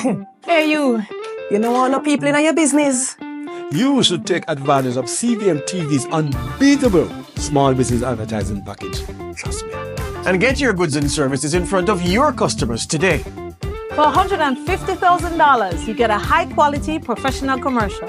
Hey you know all the people in your business? You should take advantage of CVM TV's unbeatable small business advertising package. Trust me. And get your goods and services in front of your customers today. For $150,000, you get a high-quality professional commercial.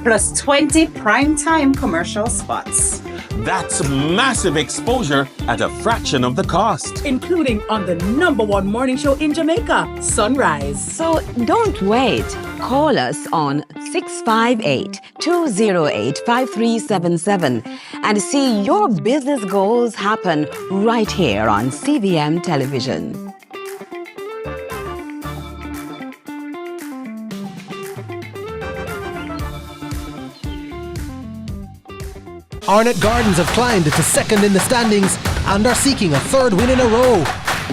Plus 20 prime-time commercial spots. That's massive exposure at a fraction of the cost. Including on the #1 morning show in Jamaica, Sunrise. So don't wait. Call us on 658-208-5377 and see your business goals happen right here on CVM Television. Arnett Gardens have climbed to second in the standings and are seeking a third win in a row.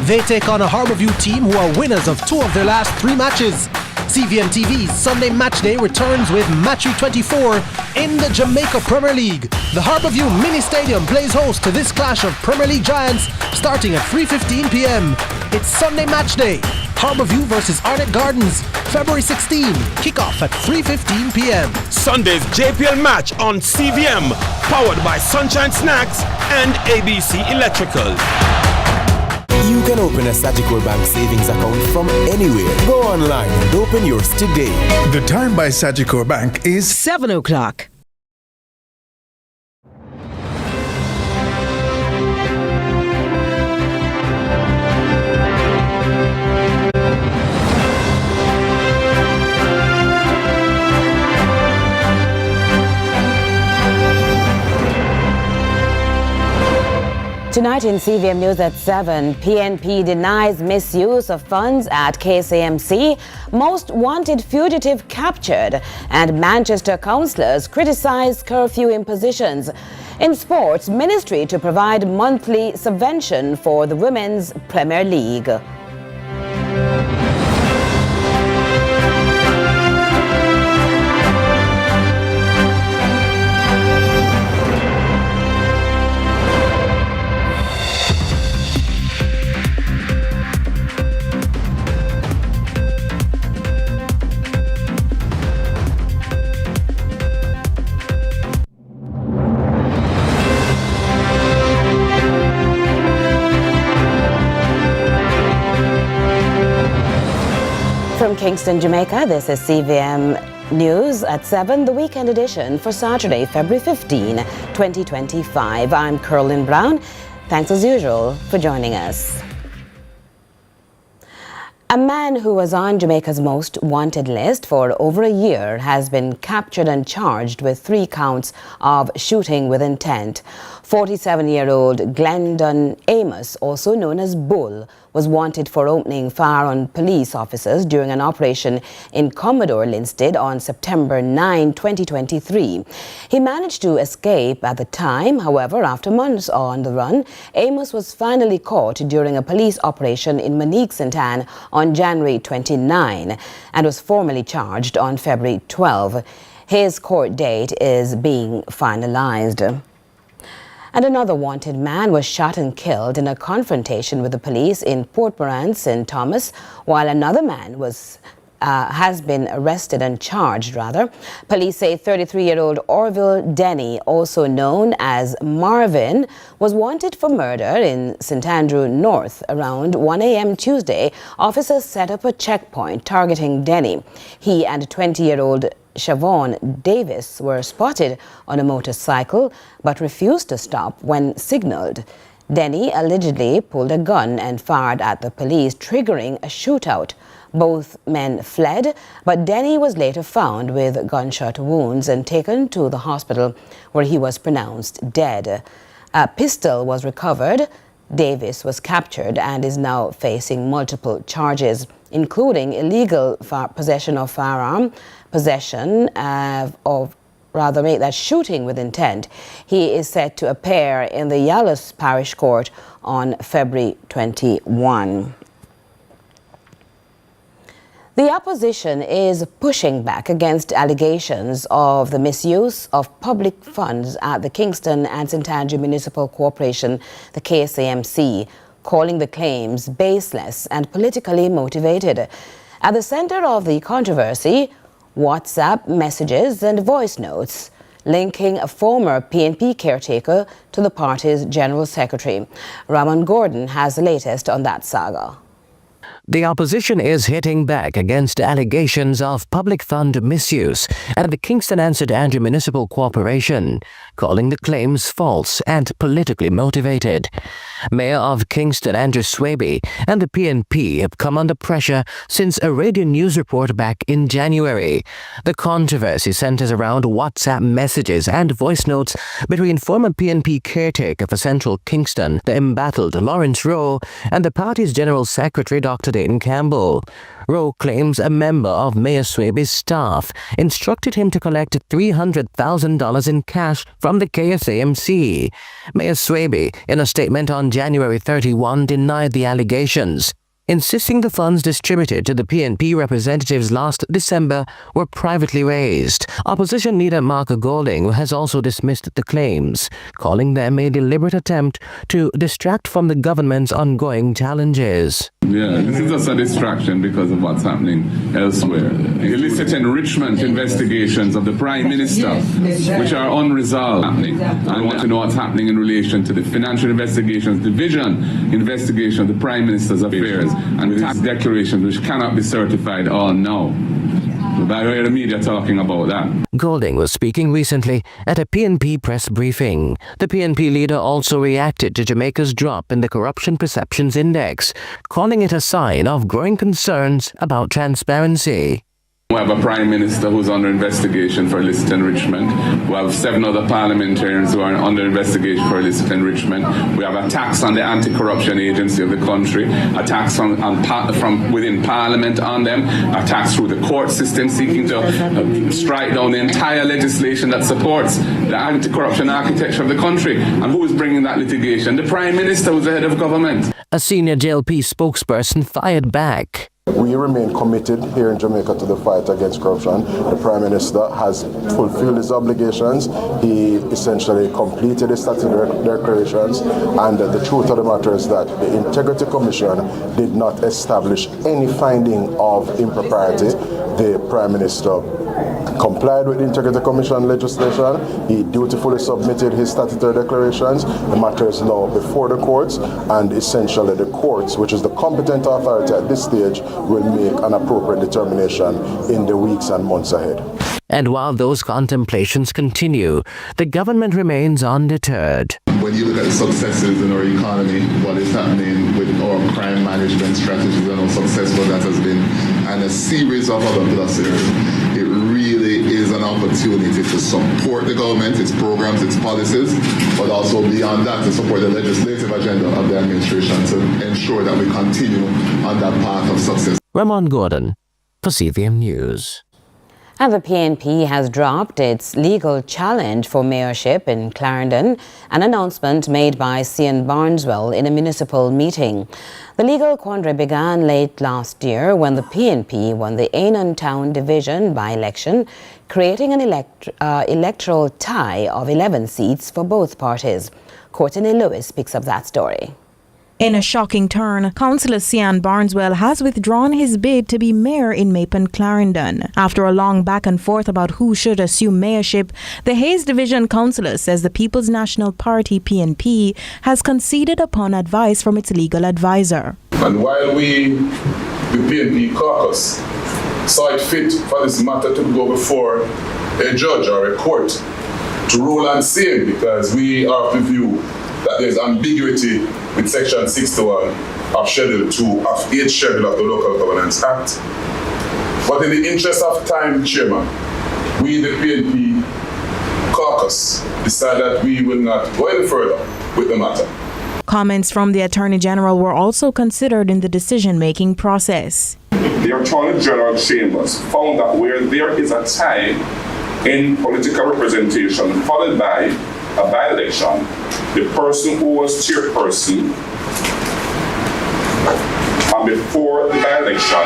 They take on a Harbourview team who are winners of 2 of their last 3 matches. CVM TV's Sunday Matchday returns with Matchday 24 in the Jamaica Premier League. The Harbourview Mini Stadium plays host to this clash of Premier League giants starting at 3:15 p.m. It's Sunday Matchday. Harbourview versus Arnett Gardens, February 16, kickoff at 3:15 p.m. Sunday's JPL match on CVM, powered by Sunshine Snacks and ABC Electrical. You can open a Sagicor Bank savings account from anywhere. Go online and open yours today. The time by Sagicor Bank is 7 o'clock. Tonight in CVM News at 7, PNP denies misuse of funds at KSAMC, most wanted fugitive captured, and Manchester councillors criticise curfew impositions. In sports, ministry to provide monthly subvention for the Women's Premier League. From Kingston, Jamaica, this is CVM News at 7, the weekend edition for Saturday, February 15, 2025. I'm Carolyn Brown. Thanks as usual for joining us. A man who was on Jamaica's most wanted list for over a year has been captured and charged with 3 counts of shooting with intent. 47-year-old Glendon Amos, also known as Bull, was wanted for opening fire on police officers during an operation in Commodore, Linstead on September 9, 2023. He managed to escape at the time. However, after months on the run, Amos was finally caught during a police operation in Moneague, St. on January 29 and was formally charged on February 12. His court date is being finalized. And another wanted man was shot and killed in a confrontation with the police in Port Moran, St. Thomas, while another man has been arrested and charged, Police say 33-year-old Orville Denny, also known as Marvin, was wanted for murder in St. Andrew North. Around 1 a.m. Tuesday, officers set up a checkpoint targeting Denny. He and 20-year-old Siobhan Davis were spotted on a motorcycle but refused to stop when signaled. Denny allegedly pulled a gun and fired at the police, triggering a shootout. Both men fled, but Denny was later found with gunshot wounds and taken to the hospital where he was pronounced dead. A pistol was recovered. Davis was captured and is now facing multiple charges, including illegal possession of firearm, possession shooting with intent. He is set to appear in the Yallis Parish Court on February 21. The opposition is pushing back against allegations of the misuse of public funds at the Kingston and St Municipal Corporation, the KSAMC, calling the claims baseless and politically motivated. At the center of the controversy, WhatsApp messages and voice notes linking a former PNP caretaker to the party's General Secretary. Ramon Gordon has the latest on that saga. The opposition is hitting back against allegations of public fund misuse at the Kingston and St Municipal Corporation, calling the claims false and politically motivated. Mayor of Kingston, Andrew Swaby, and the PNP have come under pressure since a radio news report back in January. The controversy centers around WhatsApp messages and voice notes between former PNP caretaker for Central Kingston, the embattled Lawrence Rowe, and the party's General Secretary, Dr. Dayton Campbell. Rowe claims a member of Mayor Swaby's staff instructed him to collect $300,000 in cash from the KSAMC. Mayor Swaby, in a statement on January 31, denied the allegations, insisting the funds distributed to the PNP representatives last December were privately raised. Opposition leader Mark Golding has also dismissed the claims, calling them a deliberate attempt to distract from the government's ongoing challenges. Yeah, this is just a distraction because of what's happening elsewhere. Illicit enrichment investigations of the Prime Minister, which are unresolved happening. I want to know what's happening in relation to the Financial Investigations Division investigation of the Prime Minister's affairs and tax declarations which cannot be certified all now. I heard the media talking about that. Golding was speaking recently at a PNP press briefing. The PNP leader also reacted to Jamaica's drop in the Corruption Perceptions Index, calling it a sign of growing concerns about transparency. We have a Prime Minister who's under investigation for illicit enrichment. We have 7 other parliamentarians who are under investigation for illicit enrichment. We have attacks on the anti-corruption agency of the country, attacks from within Parliament on them, attacks through the court system seeking to strike down the entire legislation that supports the anti-corruption architecture of the country. And who is bringing that litigation? The Prime Minister, who's the head of government. A senior JLP spokesperson fired back. We remain committed here in Jamaica to the fight against corruption. The Prime Minister has fulfilled his obligations. He essentially completed his statutory declarations, and the truth of the matter is that the Integrity Commission did not establish any finding of impropriety. The Prime Minister complied with the Integrity Commission legislation. He dutifully submitted his statutory declarations. The matter is now before the courts, and essentially the courts, which is the competent authority at this stage, will make an appropriate determination in the weeks and months ahead. And while those contemplations continue, the government remains undeterred. When you look at the successes in our economy, what is happening with our crime management strategies and how successful that has been, and a series of other pluses, it really is an opportunity to support the government, its programs, its policies, but also beyond that to support the legislative agenda of the administration to ensure that we continue on that path of success. Ramon Gordon for CVM News. And the PNP has dropped its legal challenge for mayorship in Clarendon, an announcement made by Cian Barneswell in a municipal meeting. The legal quandary began late last year when the PNP won the Annan Town Division by-election, creating an electoral tie of 11 seats for both parties. Courtney Lewis picks up that story. In a shocking turn, Councillor Cian Barneswell has withdrawn his bid to be mayor in Mapen Clarendon. After a long back and forth about who should assume mayorship, the Hayes Division councillor says the People's National Party PNP has conceded upon advice from its legal advisor. And while we, the PNP caucus, saw it fit for this matter to go before a judge or a court to rule on same, because we are of the view that there's ambiguity with Section 61 of Schedule 2 of 8th Schedule of the Local Governance Act. But in the interest of time, Chairman, we, the PNP caucus, decide that we will not go any further with the matter. Comments from the Attorney General were also considered in the decision-making process. The Attorney General Chambers found that where there is a tie in political representation followed by a by-election, the person who was chairperson and before the by-election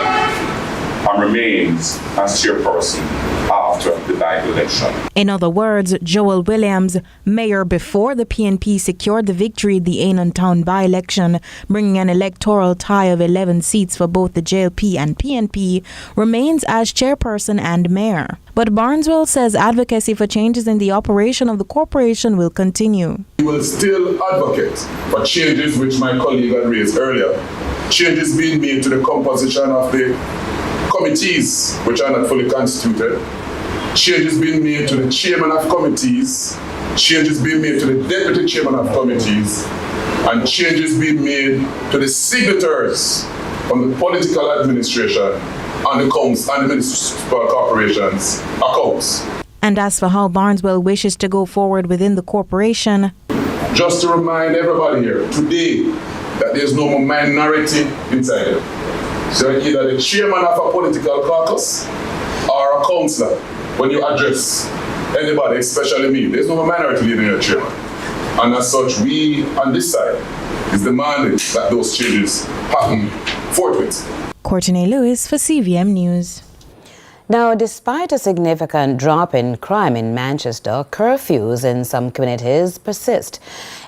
and remains as chairperson after the by-election. In other words, Joel Williams, mayor before the PNP secured the victory in the Annan Town by-election, bringing an electoral tie of 11 seats for both the JLP and PNP, remains as chairperson and mayor. But Barneswell says advocacy for changes in the operation of the corporation will continue. We will still advocate for changes which my colleague had raised earlier. Changes being made to the composition of the committees which are not fully constituted. Changes being made to the chairman of committees. Changes being made to the deputy chairman of committees. And changes being made to the signatories on the political administration and the council and the municipal corporations accounts. And as for how Barneswell wishes to go forward within the corporation, just to remind everybody here today that there's no more minority inside it. So either the chairman of a political caucus or a councillor, when you address anybody, especially me, there's no more minority leader in your chairman. And as such, we on this side is demanding that those changes happen forthwith. Courtney Lewis for CVM News. Now, despite a significant drop in crime in Manchester, curfews in some communities persist.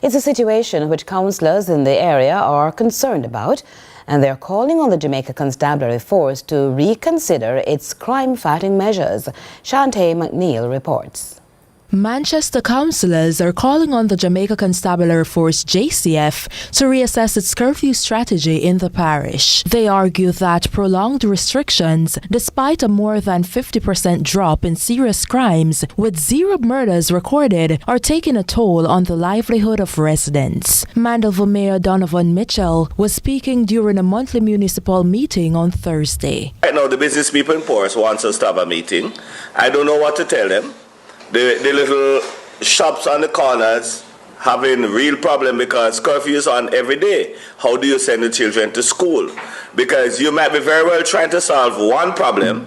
It's a situation which councillors in the area are concerned about, and they're calling on the Jamaica Constabulary Force to reconsider its crime-fighting measures. Shantae McNeil reports. Manchester councillors are calling on the Jamaica Constabulary Force JCF to reassess its curfew strategy in the parish. They argue that prolonged restrictions, despite a more than 50% drop in serious crimes, with 0 murders recorded, are taking a toll on the livelihood of residents. Mandeville Mayor Donovan Mitchell was speaking during a monthly municipal meeting on Thursday. Right now, the business people in Porus wants us to have a meeting. I don't know what to tell them. The little shops on the corners having real problem because curfew is on every day. How do you send the children to school? Because you might be very well trying to solve one problem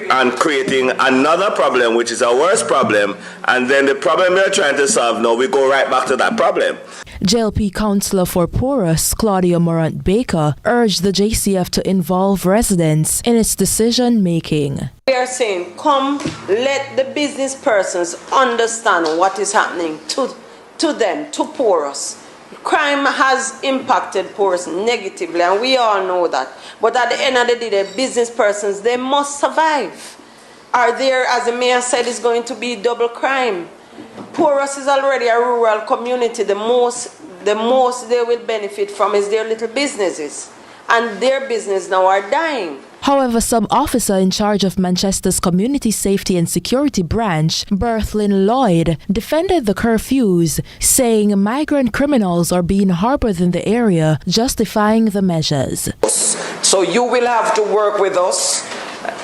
and creating another problem, which is a worse problem, and then the problem you're trying to solve, now we go right back to that problem. JLP councillor for Porus, Claudia Morant-Baker, urged the JCF to involve residents in its decision-making. We are saying, come, let the business persons understand what is happening to them, to Porus. Crime has impacted Porus negatively, and we all know that. But at the end of the day, the business persons, they must survive. Are there, as the mayor said, is going to be double crime? Porus is already a rural community. The most they will benefit from is their little businesses. And their business now are dying. However, some officer in charge of Manchester's Community Safety and Security Branch, Berthlyn Lloyd, defended the curfews, saying migrant criminals are being harbored in the area, justifying the measures. So you will have to work with us.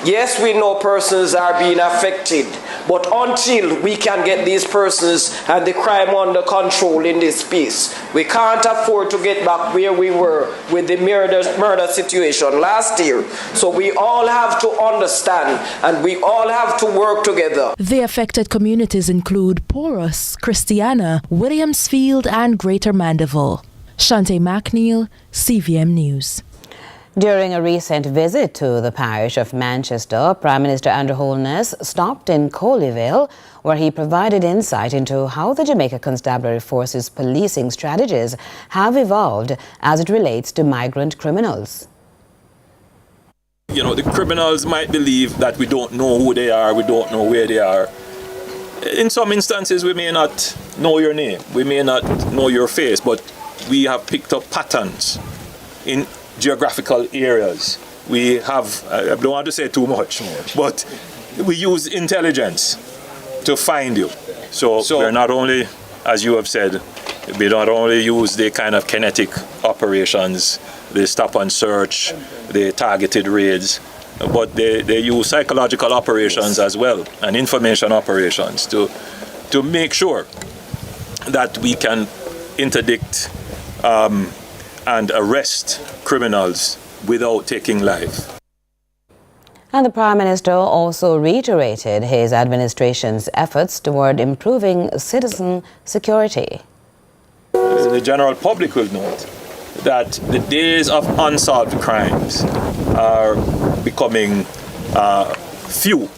Yes, we know persons are being affected, but until we can get these persons and the crime under control in this space, we can't afford to get back where we were with the murder situation last year. So we all have to understand and we all have to work together. The affected communities include Porus, Christiana, Williamsfield and Greater Mandeville. Shantae McNeil, CVM News. During a recent visit to the parish of Manchester, Prime Minister Andrew Holness stopped in Colleyville, where he provided insight into how the Jamaica Constabulary Force's policing strategies have evolved as it relates to migrant criminals. You know, the criminals might believe that we don't know who they are, we don't know where they are. In some instances, we may not know your name, we may not know your face, but we have picked up patterns in geographical areas. We have, I don't want to say too much, but we use intelligence to find you. So we're not only, as you have said, we not only use the kind of kinetic operations, the stop and search, the targeted raids, but they use psychological operations as well and information operations to make sure that we can interdict and arrest criminals without taking life. And the Prime Minister also reiterated his administration's efforts toward improving citizen security. The general public will note that the days of unsolved crimes are becoming few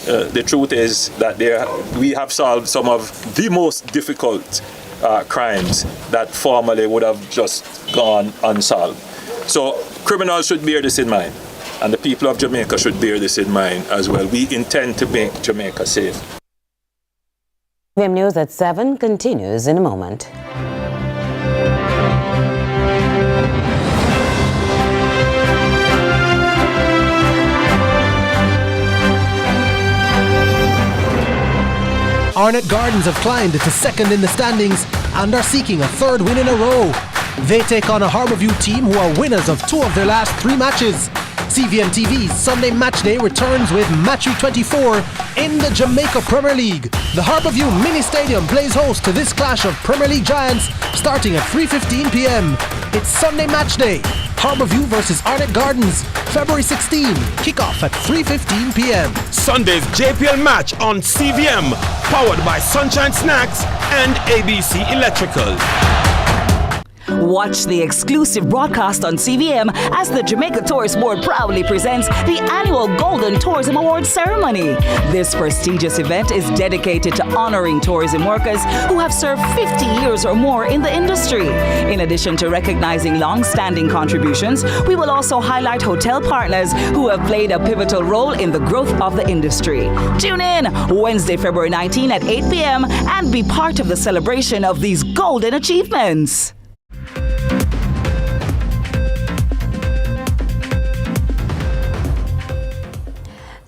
The truth is that we have solved some of the most difficult crimes that formerly would have just gone unsolved. So criminals should bear this in mind, and the people of Jamaica should bear this in mind as well. We intend to make Jamaica safe. CVM News at 7 continues in a moment. Arnott Gardens have climbed to second in the standings and are seeking a third win in a row. They take on a Harbourview team who are winners of 2 of their last 3 matches. CVM TV's Sunday Matchday returns with Match Week 24 in the Jamaica Premier League. The Harbourview Mini Stadium plays host to this clash of Premier League giants starting at 3:15 p.m. It's Sunday Matchday. Harbourview versus Arnott Gardens, February 16. Kickoff at 3:15 p.m. Sunday's JPL match on CVM, powered by Sunshine Snacks and ABC Electrical. Watch the exclusive broadcast on CVM as the Jamaica Tourist Board proudly presents the annual Golden Tourism Awards ceremony. This prestigious event is dedicated to honoring tourism workers who have served 50 years or more in the industry. In addition to recognizing long-standing contributions, we will also highlight hotel partners who have played a pivotal role in the growth of the industry. Tune in Wednesday, February 19 at 8 p.m. and be part of the celebration of these golden achievements.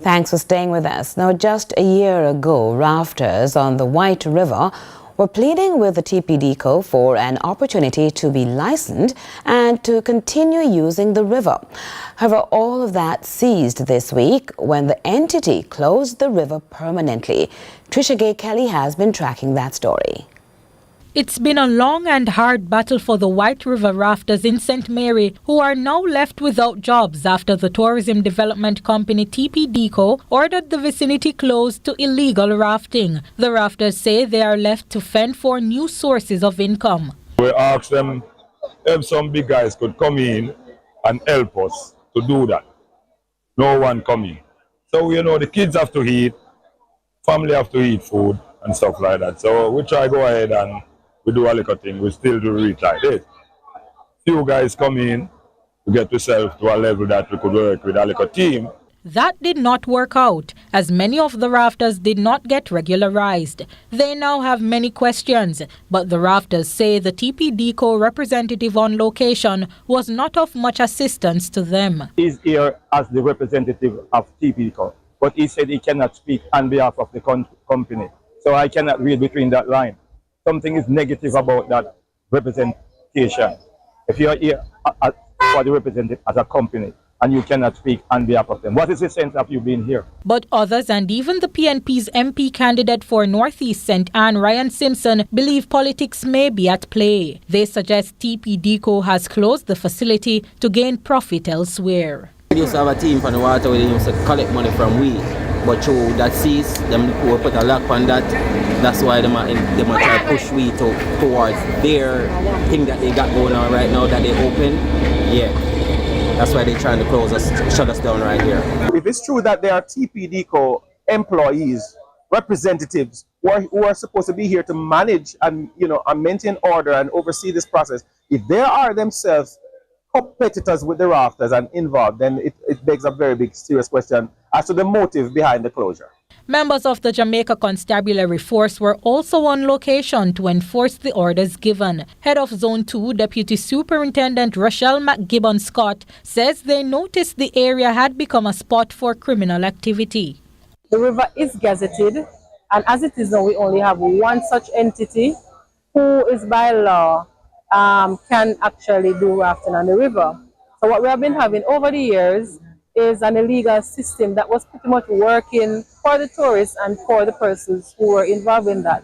Thanks for staying with us. Now, just a year ago, rafters on the White River were pleading with the TPDCO for an opportunity to be licensed and to continue using the river. However, all of that ceased this week when the entity closed the river permanently. Trisha Gay Kelly has been tracking that story. It's been a long and hard battle for the White River rafters in St. Mary, who are now left without jobs after the tourism development company TPDCO ordered the vicinity closed to illegal rafting. The rafters say they are left to fend for new sources of income. We asked them if some big guys could come in and help us to do that. No one coming. So, the kids have to eat, family have to eat food and stuff like that. So we try go ahead and we do a little thing, we still do it like this. Few guys come in, we get ourselves to a level that we could work with a little team. That did not work out, as many of the rafters did not get regularized. They now have many questions, but the rafters say the TPDCO representative on location was not of much assistance to them. He's here as the representative of TPDCO, but he said he cannot speak on behalf of the company. So I cannot read between that line. Something is negative about that representation. If you are here for the representative as a company and you cannot speak on behalf of them, what is the sense of you being here? But others and even the PNP's MP candidate for Northeast St. Anne, Ryan Simpson, believe politics may be at play. They suggest TPDCO has closed the facility to gain profit elsewhere. We used to have a team from the water where they used to collect money from we. But through that cease, them will put a lock on that. That's why they might try to push we towards their thing that they got going on right now that they open. Yeah, that's why they're trying to close us, shut us down right here. If it's true that there are TPDCO employees, representatives who are supposed to be here to manage and and maintain order and oversee this process, if they are themselves competitors with the rafters and involved, then it begs a very big, serious question as to the motive behind the closure. Members of the Jamaica Constabulary Force were also on location to enforce the orders given. Head of Zone 2, Deputy Superintendent Rochelle McGibbon-Scott, says they noticed the area had become a spot for criminal activity. The river is gazetted, and as it is now, we only have one such entity who is by law can actually do rafting on the river. So what we have been having over the years is an illegal system that was pretty much working for the tourists and for the persons who were involved in that.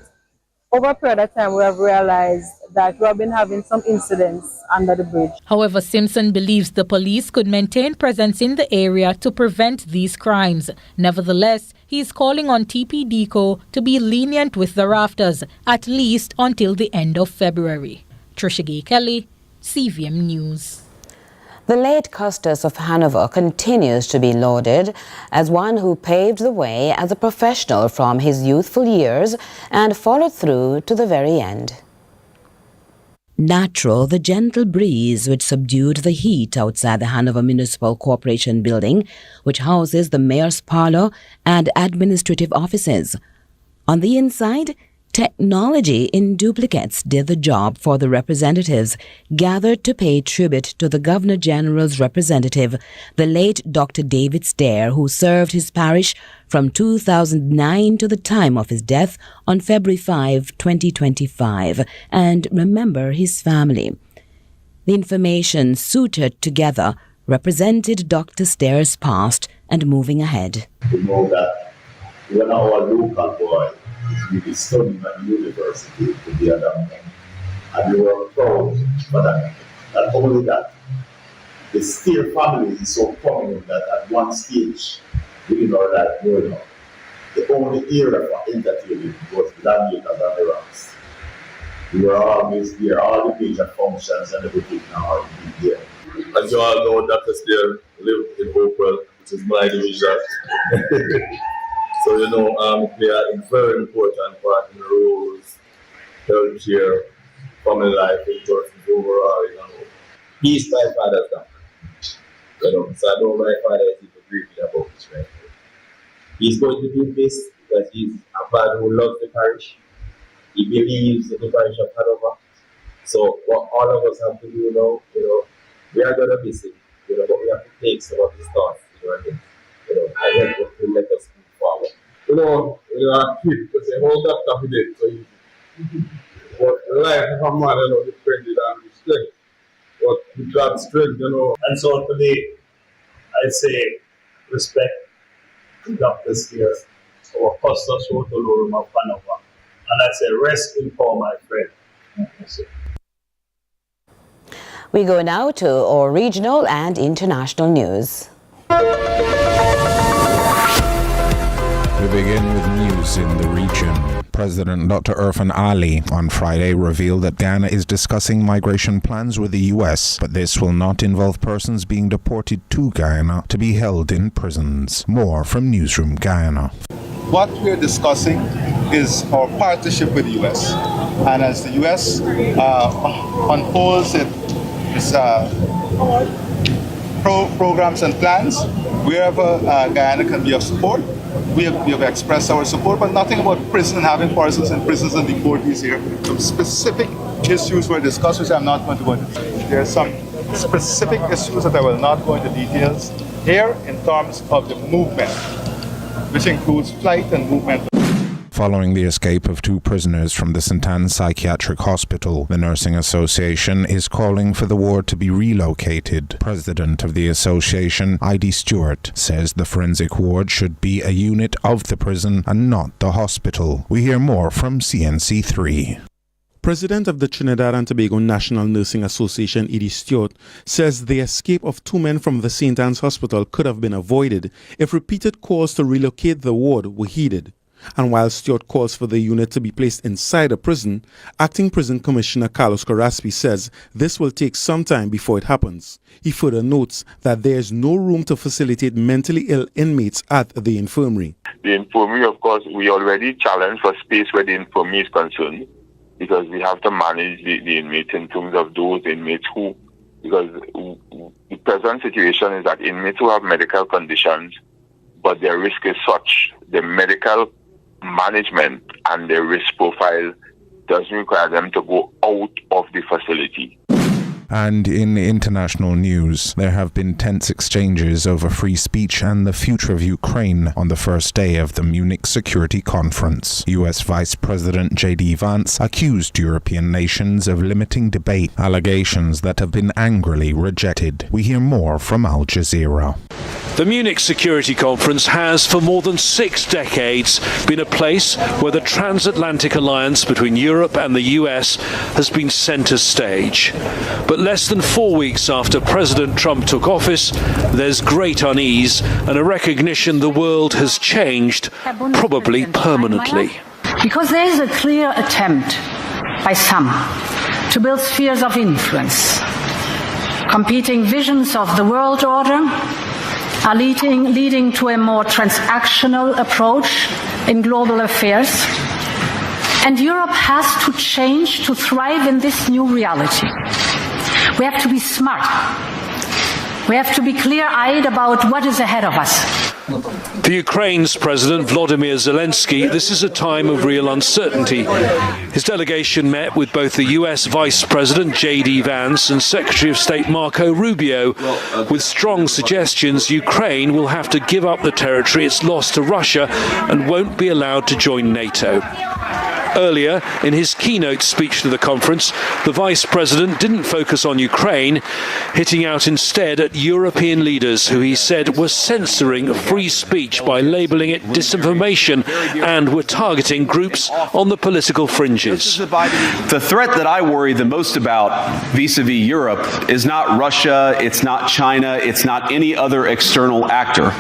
Over a period of time, we have realized that we have been having some incidents under the bridge. However, Simpson believes the police could maintain presence in the area to prevent these crimes. Nevertheless, he is calling on TPDCO to be lenient with the rafters, at least until the end of February. Trisha Gay Kelly, CVM News. The late Custis of Hanover continues to be lauded as one who paved the way as a professional from his youthful years and followed through to the very end. Natural, the gentle breeze which subdued the heat outside the Hanover Municipal Corporation building, which houses the mayor's parlor and administrative offices. On the inside, technology in duplicates did the job for the representatives gathered to pay tribute to the Governor General's representative, the late Dr. David Stair, who served his parish from 2009 to the time of his death on February 5, 2025, and remember his family. The information suited together represented Dr. Stair's past and moving ahead. We know that when our local boy is really studying at the university to be a doctor, and we were proud for that. Not only that, the Stair family is so prominent that at one stage within our life growing up, the only area for entertainment was gladiators and the rocks. We were always there, all the major functions and everything now are there. As you all know, Dr. Stair lived in Hopewell, which is my division. So, you know, play a very important part in the roles, health care, family life, and persons overall, you know. He's my father's doctor. You know, so I know my father is even briefly about this right now. He's going to do this because he's a father who loves the parish. He believes in the parish of Hanover. So what all of us have to do now, you know, we are going to miss it, you know, but we have to take some of his thoughts, you know, and help him to let us move forward. You know, a kid to say, hold that stuff with it, so easy. But the life of a man, you know, depended on his strength. But with God's strength, you know. And so today, I say, respect to Dr. Stair, our Custos Rotolorum of Hanover. And I say, rest in power, my friend. We go now to our regional and international news. We begin with news in the region. President Dr. Irfan Ali on Friday revealed that Ghana is discussing migration plans with the U.S., but this will not involve persons being deported to Guyana to be held in prisons. More from Newsroom Guyana. What we're discussing is our partnership with the U.S. And as the U.S. unfolds its programs and plans, wherever Guyana can be of support, we have expressed our support, but nothing about prison, having persons in prisons and deportees here. Some specific issues were discussed, which I'm not going to go into. There are some specific issues that I will not go into details here in terms of the movement, which includes flight and movement. Following the escape of two prisoners from the St. Anne's Psychiatric Hospital, the Nursing Association is calling for the ward to be relocated. President of the association, Heidi Stewart, says the forensic ward should be a unit of the prison and not the hospital. We hear more from CNC3. President of the Trinidad and Tobago National Nursing Association, Heidi Stewart, says the escape of two men from the St. Anne's Hospital could have been avoided if repeated calls to relocate the ward were heeded. And while Stewart calls for the unit to be placed inside a prison, Acting Prison Commissioner Carlos Carraspi says this will take some time before it happens. He further notes that there is no room to facilitate mentally ill inmates at the infirmary. The infirmary, of course, we already challenge for space where the infirmary is concerned, because we have to manage the inmates in terms of those inmates who, because the present situation is that inmates who have medical conditions, but their risk is such, the medical management and their risk profile doesn't require them to go out of the facility. And in international news, there have been tense exchanges over free speech and the future of Ukraine on the first day of the Munich Security Conference. U.S. Vice President J.D. Vance accused European nations of limiting debate, allegations that have been angrily rejected. We hear more from Al Jazeera. The Munich Security Conference has, for more than 6 decades, been a place where the transatlantic alliance between Europe and the US has been centre stage. But less than 4 weeks after President Trump took office, there's great unease and a recognition the world has changed, probably permanently. Because there is a clear attempt by some to build spheres of influence, competing visions of the world order are leading to a more transactional approach in global affairs. And Europe has to change to thrive in this new reality. We have to be smart. We have to be clear-eyed about what is ahead of us. For Ukraine's President Volodymyr Zelensky, this is a time of real uncertainty. His delegation met with both the US Vice President J.D. Vance and Secretary of State Marco Rubio, with strong suggestions Ukraine will have to give up the territory it's lost to Russia and won't be allowed to join NATO. Earlier, in his keynote speech to the conference, the Vice President didn't focus on Ukraine, hitting out instead at European leaders who he said were censoring free speech by labelling it disinformation and were targeting groups on the political fringes. The threat that I worry the most about vis-a-vis Europe is not Russia, it's not China, it's not any other external actor.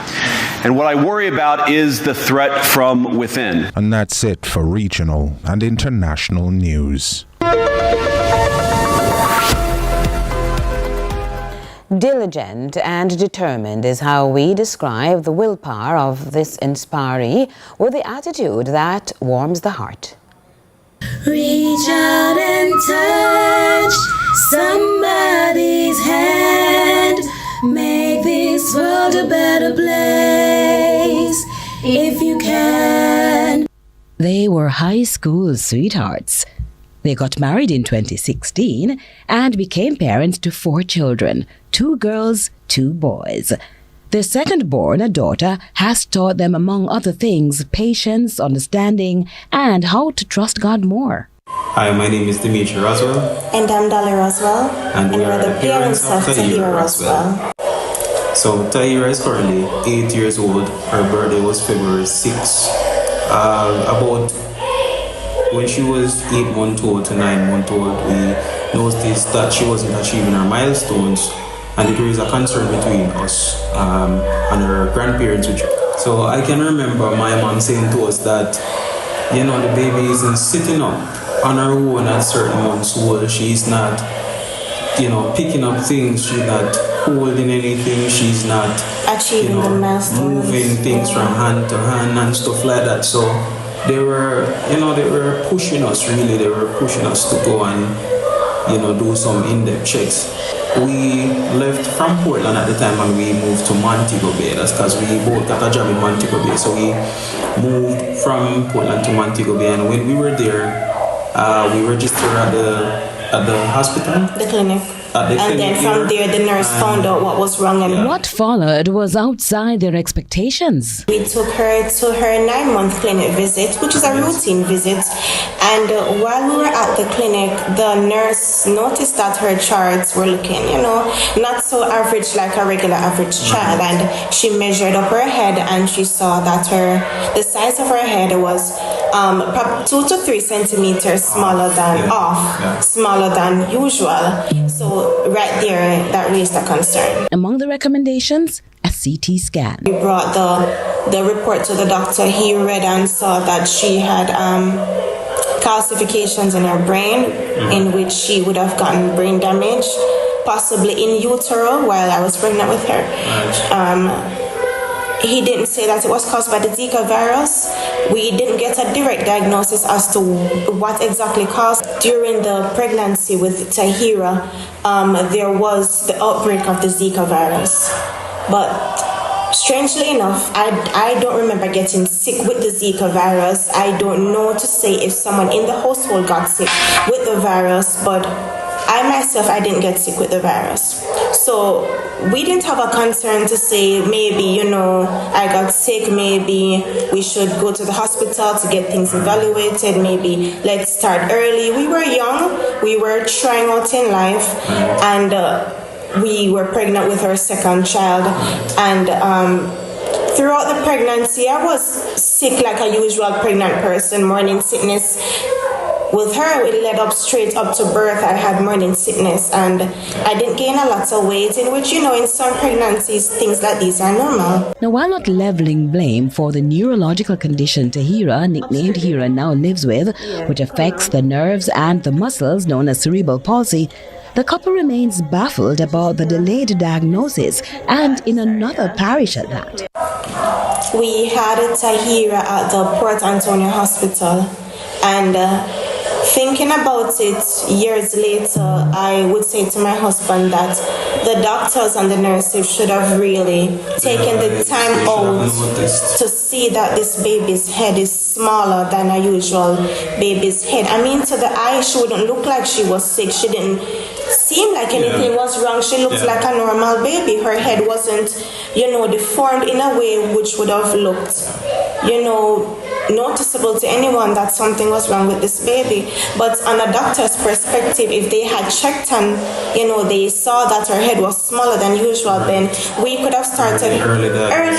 And what I worry about is the threat from within. And that's it for regional and international news. Diligent and determined is how we describe the willpower of this inspiree with the attitude that warms the heart. Reach out and touch somebody's hand. Make this world a better place if you can. They were high school sweethearts. They got married in 2016 and became parents to 4 children, 2 girls, 2 boys. Their second-born, a daughter, has taught them, among other things, patience, understanding, and how to trust God more. Hi, my name is Dimitri Roswell. And I'm Dolly Roswell. And we are the parents of Tahira Roswell. So Tahira is currently 8 years old. Her birthday was February 6th. About when she was 8-month-old to 9-month-old, we noticed that she wasn't achieving her milestones, and it raised a concern between us and her grandparents. So I can remember my mom saying to us that, you know, the baby isn't sitting up on her own at certain months old. She's not, you know, picking up things. She's not holding anything. She's not achieving the milestones, moving things from hand to hand and stuff like that. So they were pushing us, really. They were pushing us to go and, you know, do some in-depth checks. We left from Portland at the time and we moved to Montego Bay. That's because we both got a job in Montego Bay. So we moved from Portland to Montego Bay, and when we were there, we registered at the hospital. The clinic. And then from there, the nurse found out what was wrong. And what followed was outside their expectations. We took her to her 9-month clinic visit, which is a routine visit. And while we were at the clinic, the nurse noticed that her charts were looking, you know, not so average like a regular average child. And she measured up her head and she saw that the size of her head was 2 to 3 centimeters smaller than usual. So right there, that raised a concern. Among the recommendations, a CT scan. We brought the report to the doctor. He read and saw that she had calcifications in her brain, in which she would have gotten brain damage, possibly in utero while I was pregnant with her. He didn't say that it was caused by the Zika virus. We didn't get a direct diagnosis as to what exactly caused. During the pregnancy with Tahira, there was the outbreak of the Zika virus. But strangely enough, I don't remember getting sick with the Zika virus. I don't know to say if someone in the household got sick with the virus, but I didn't get sick with the virus. So we didn't have a concern to say maybe, you know, I got sick, maybe we should go to the hospital to get things evaluated, maybe let's start early. We were young, we were trying out in life, and we were pregnant with our second child. And throughout the pregnancy, I was sick like a usual pregnant person, morning sickness. With her, it led up straight up to birth. I had morning sickness and I didn't gain a lot of weight, in which, you know, in some pregnancies, things like these are normal. Now, while not leveling blame for the neurological condition Tahira, nicknamed Hira, now lives with, which affects the nerves and the muscles known as cerebral palsy, the couple remains baffled about the delayed diagnosis, and in another parish at that. We had a Tahira at the Port Antonio Hospital, and thinking about it years later, I would say to my husband that the doctors and the nurses should have really taken the time out to see that this baby's head is smaller than a usual baby's head. I mean, to the eye, she wouldn't look like she was sick. She didn't seem like anything was wrong. She looked like a normal baby. Her head wasn't, deformed in a way which would have looked, noticeable to anyone that something was wrong with this baby. But on a doctor's perspective, if they had checked and they saw that her head was smaller than usual, then we could have started early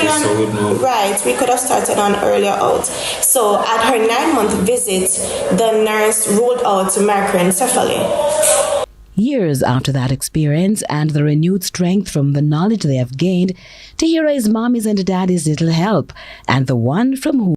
on. Right, we could have started on earlier out. So at her 9-month visit, the nurse ruled out microencephaly. Years after that experience and the renewed strength from the knowledge they have gained, Tahira is mommy's and daddy's little help, and the one from whom